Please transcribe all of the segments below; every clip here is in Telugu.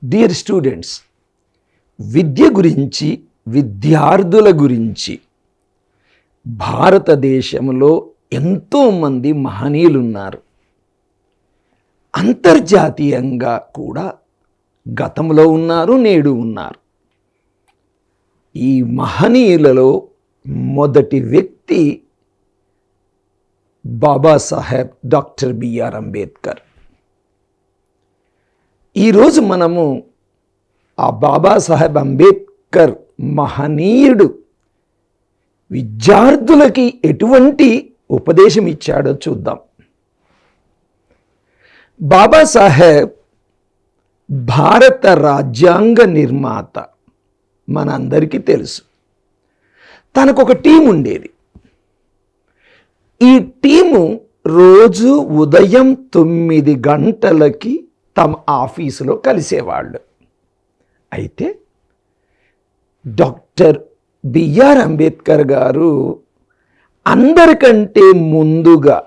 డియర్ స్టూడెంట్స్, విద్య గురించి, విద్యార్థుల గురించి భారతదేశంలో ఎంతోమంది మహనీయులు ఉన్నారు. అంతర్జాతీయంగా కూడా గతంలో ఉన్నారు, నేడు ఉన్నారు. ఈ మహనీయులలో మొదటి వ్యక్తి బాబాసాహెబ్ డాక్టర్ బిఆర్ అంబేద్కర్. ఈరోజు మనము ఆ బాబాసాహెబ్ అంబేద్కర్ మహనీయుడు విద్యార్థులకి ఎటువంటి ఉపదేశం ఇచ్చాడో చూద్దాం. బాబాసాహెబ్ భారత రాజ్యాంగ నిర్మాత, మనందరికీ తెలుసు. తనకు ఒక టీం ఉండేది. ఈ టీము రోజు ఉదయం 9 గంటలకి తమ ఆఫీసులో కలిసేవాళ్ళు. అయితే డాక్టర్ బిఆర్ అంబేద్కర్ గారు అందరికంటే ముందుగా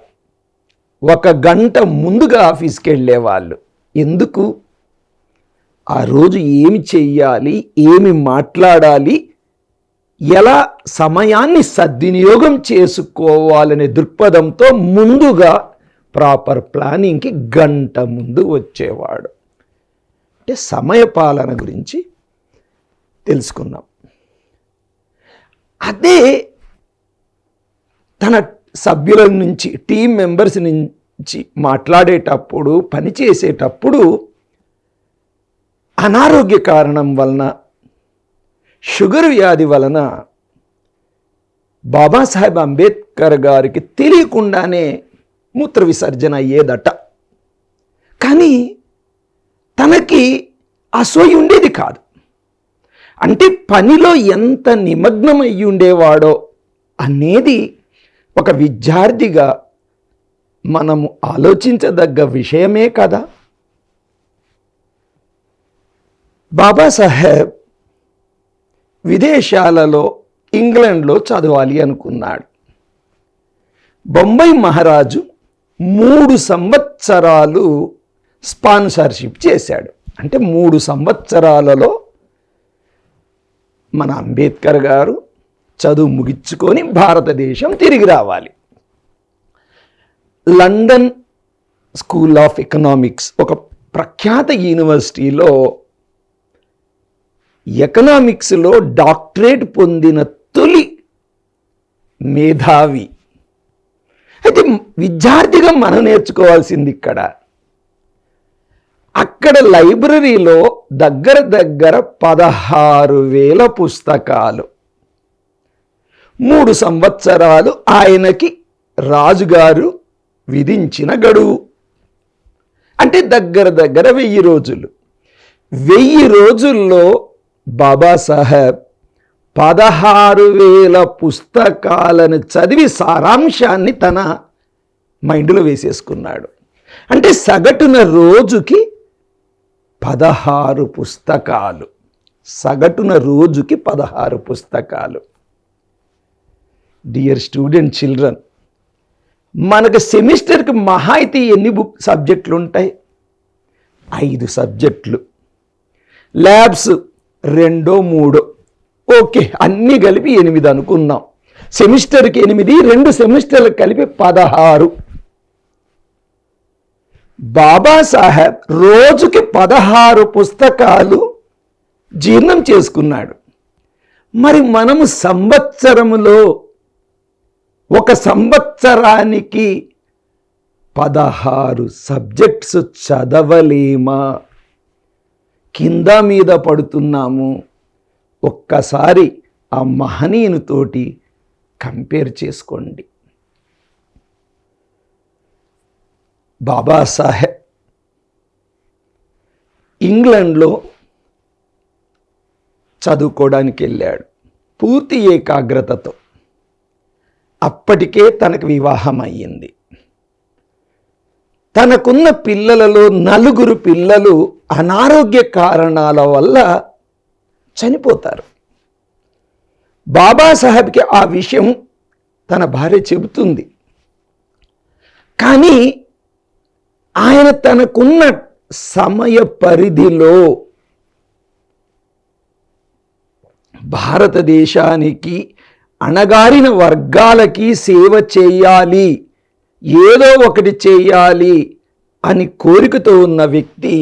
1 గంట ముందుగా ఆఫీస్కి వెళ్ళేవాళ్ళు. ఎందుకు? ఆ రోజు ఏమి చెయ్యాలి, ఏమి మాట్లాడాలి, ఎలా సమయాన్ని సద్వినియోగం చేసుకోవాలనే దృక్పథంతో ముందుగా ప్రాపర్ ప్లానింగ్కి 1 గంట ముందు వచ్చేవాడు. అంటే సమయపాలన గురించి తెలుసుకుందాం. అదే తన సభ్యుల నుంచి, టీం మెంబర్స్ నుంచి మాట్లాడేటప్పుడు, పనిచేసేటప్పుడు అనారోగ్య కారణం వలన, షుగర్ వ్యాధి వలన బాబాసాహెబ్ అంబేద్కర్ గారికి తెలియకుండానే మూత్ర విసర్జన అయ్యేదట. కానీ తనకి అసూయ ఉండేది కాదు. అంటే పనిలో ఎంత నిమగ్నమై ఉండేవాడో అనేది ఒక విద్యార్థిగా మనము ఆలోచించదగ్గ విషయమే కదా. బాబాసాహెబ్ విదేశాలలో, ఇంగ్లాండ్లో చదవాలి అనుకున్నాడు. బొంబాయి మహారాజు 3 సంవత్సరాలు స్పాన్సర్షిప్ చేశాడు. అంటే 3 సంవత్సరాలలో మన అంబేద్కర్ గారు చదువు ముగించుకొని భారతదేశం తిరిగి రావాలి. లండన్ స్కూల్ ఆఫ్ ఎకనామిక్స్, ఒక ప్రఖ్యాత యూనివర్సిటీలో ఎకనామిక్స్లో డాక్టరేట్ పొందిన తొలి మేధావి. అయితే విద్యార్థిగా మనం నేర్చుకోవాల్సింది అక్కడ లైబ్రరీలో దగ్గర 16,000 పుస్తకాలు. 3 సంవత్సరాలు ఆయనకి రాజుగారు విధించిన గడువు. అంటే దగ్గర 1000 రోజులు. 1000 రోజుల్లో బాబాసాహెబ్ 16,000 పుస్తకాలను చదివి సారాంశాన్ని తన మైండ్లో వేసేసుకున్నాడు. అంటే సగటున రోజుకి 16 పుస్తకాలు. సగటున రోజుకి 16 పుస్తకాలు. డియర్ స్టూడెంట్ చిల్డ్రన్, మనకు సెమిస్టర్కి మహా అయితే ఎన్ని సబ్జెక్టులు ఉంటాయి? 5 సబ్జెక్టులు. ల్యాబ్స్ 2, 3, ఓకే, అన్నీ కలిపి 8 అనుకుందాం. సెమిస్టర్కి 8, 2 సెమిస్టర్లకు కలిపి 16. బాబాసాహెబ్ రోజుకి 16 పుస్తకాలు జీర్ణం చేసుకున్నాడు. మరి మనము సంవత్సరములో, 1 సంవత్సరానికి 16 సబ్జెక్ట్స్ చదవలేమా? కింద మీద పడుతున్నాము. ఒక్కసారి ఆ మహనీయునితోటి కంపేర్ చేసుకోండి. బాబాసాహెబ్ ఇంగ్లాండ్లో చదువుకోవడానికి వెళ్ళాడు పూర్తి ఏకాగ్రతతో. అప్పటికే తనకు వివాహం అయ్యింది. తనకున్న పిల్లలలో 4 పిల్లలు అనారోగ్య కారణాల వల్ల చనిపోతారు. బాబాసాహెబ్కి ఆ విషయం తన భార్య చెబుతుంది. కానీ ఆయన తనకున్న సమయ పరిధిలో భారతదేశానికి అణగారిన వర్గాలకి సేవ చేయాలి, ఏదో ఒకటి చేయాలి అని కోరికతో ఉన్న వ్యక్తి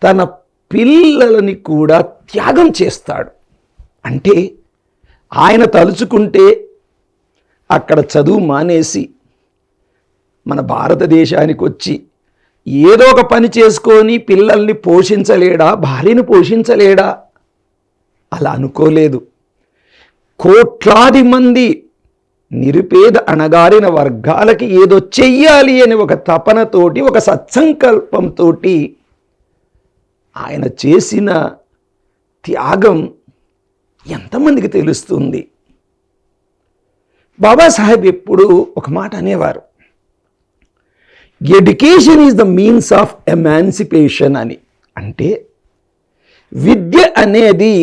తన పిల్లలని కూడా త్యాగం చేస్తాడు. అంటే ఆయన తలుచుకుంటే అక్కడ చదువు మానేసి మన భారతదేశానికి వచ్చి ఏదో ఒక పని చేసుకొని పిల్లల్ని పోషించలేడా, భార్యను పోషించలేడా? అలా అనుకోలేదు. కోట్లాది మంది నిరుపేద అణగారిన వర్గాలకి ఏదో చెయ్యాలి అని ఒక తపనతోటి, ఒక సత్సంకల్పంతో ఆయన చేసిన త్యాగం ఎంతమందికి తెలుస్తుంది? బాబాసాహెబ్ ఎప్పుడు ఒక మాట అనేవారు, education is the means of emancipation అని. అంటే విద్య అనేది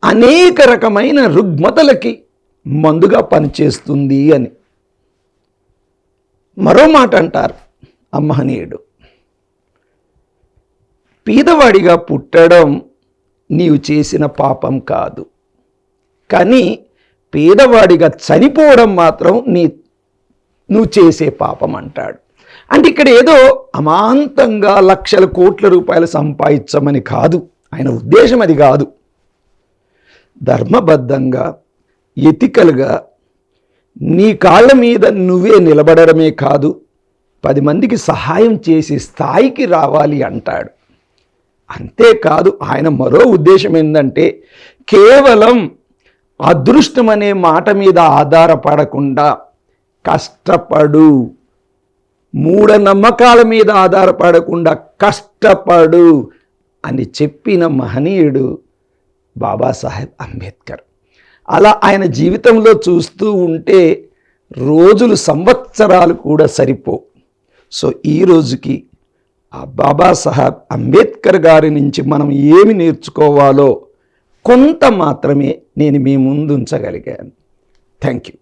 అనేక రకమైన రుగ్మతలకి మందుగా పనిచేస్తుంది అని. మరో మాట అంటారు ఆ మహనీయుడు, పేదవాడిగా పుట్టడం నీవు చేసిన పాపం కాదు, కానీ పేదవాడిగా చనిపోవడం మాత్రం నువ్వు చేసే పాపం అంటాడు. అంటే ఇక్కడ ఏదో అమాంతంగా లక్షల కోట్ల రూపాయలు సంపాదించమని కాదు, ఆయన ఉద్దేశం అది కాదు. ధర్మబద్ధంగా, ఎథికల్గా నీ కాళ్ళ మీద నువ్వే నిలబడమే కాదు, 10 మందికి సహాయం చేసే స్థాయికి రావాలి అంటాడు. అంతేకాదు ఆయన మరో ఉద్దేశం ఏంటంటే, కేవలం అదృష్టం అనే మాట మీద ఆధారపడకుండా కష్టపడు, మూఢనమ్మకాల మీద ఆధారపడకుండా కష్టపడు అని చెప్పిన మహనీయుడు బాబాసాహెబ్ అంబేద్కర్. అలా ఆయన జీవితంలో చూస్తూ ఉంటే రోజులు, సంవత్సరాలు కూడా సరిపో. సో ఈ రోజుకి ఆ బాబాసాహెబ్ అంబేద్కర్ గారి నుంచి మనం ఏమి నేర్చుకోవాలో కొంత మాత్రమే నేను మీ ముందు ఉంచగలిగాను. Thank you.